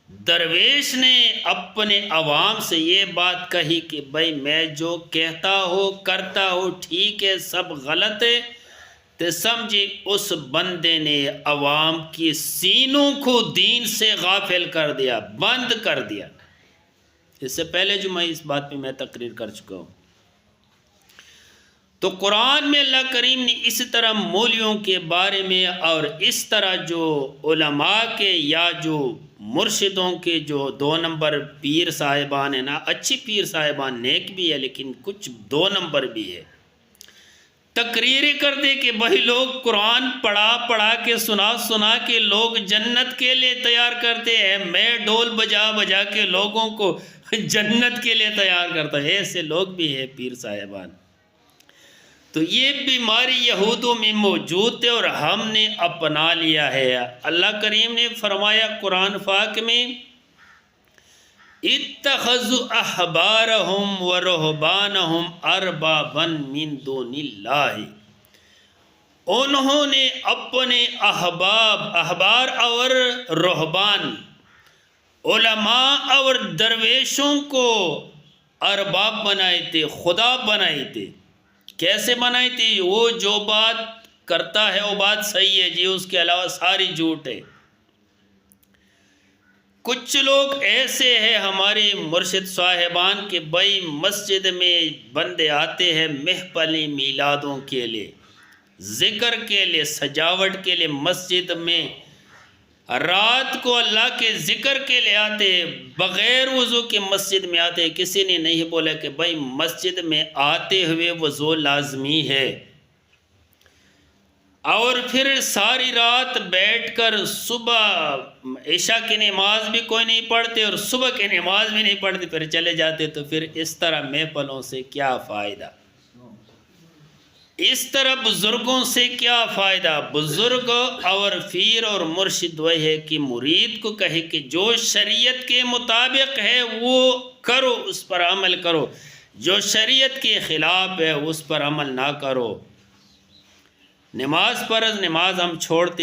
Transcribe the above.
درویش نے اپنے عوام سے یہ بات کہی کہ بھائی میں جو کہتا ہو کرتا ہو ٹھیک ہے، سب غلط ہے، تو سمجھی اس بندے نے عوام کی سینوں کو دین سے غافل کر دیا، بند کر دیا۔ اس سے پہلے جو میں اس بات پہ میں تقریر کر چکا ہوں۔ تو قرآن میں اللہ کریم نے اس طرح مولیوں کے بارے میں اور اس طرح جو علماء کے یا جو مرشدوں کے جو 2 نمبر پیر صاحبان ہیں نا، اچھی پیر صاحبان نیک بھی ہے لیکن کچھ 2 نمبر بھی ہے، تقریریں کرتے کہ بھائی لوگ قرآن پڑھا کے سنا کے لوگ جنت کے لیے تیار کرتے ہیں، میں ڈول بجا کے لوگوں کو جنت کے لیے تیار کرتا ہے، ایسے لوگ بھی ہیں پیر صاحبان۔ تو یہ بیماری یہودوں میں موجود تھے اور ہم نے اپنا لیا ہے۔ اللہ کریم نے فرمایا قرآن پاک میں، اتخذوا احبارہم ورہبانہم اربابا من دون اللہ، انہوں نے اپنے احبار اور رہبان، علماء اور درویشوں کو ارباب بنائے تھے، خدا بنائے تھے۔ کیسے بنائی تھی؟ وہ جو بات کرتا ہے وہ بات صحیح ہے جی، اس کے علاوہ ساری جھوٹ ہے۔ کچھ لوگ ایسے ہیں ہماری مرشد صاحبان کے بھائی مسجد میں بندے آتے ہیں محفلی میلادوں کے لیے، ذکر کے لیے، سجاوٹ کے لیے، مسجد میں رات کو اللہ کے ذکر کے لیے آتے ہیں، بغیر وضو کے مسجد میں آتے ہیں۔ کسی نے نہیں بولا کہ بھائی مسجد میں آتے ہوئے وضو لازمی ہے، اور پھر ساری رات بیٹھ کر صبح عشاء کی نماز بھی کوئی نہیں پڑھتے اور صبح کی نماز بھی نہیں پڑھتے پھر چلے جاتے، تو پھر اس طرح محفلوں سے کیا فائدہ؟ اس طرح بزرگوں سے کیا فائدہ؟ بزرگ اور پیر اور مرشد وہ ہے کہ مرید کو کہے کہ جو شریعت کے مطابق ہے وہ کرو، اس پر عمل کرو، جو شریعت کے خلاف ہے اس پر عمل نہ کرو۔ نماز فرض، نماز ہم چھوڑتے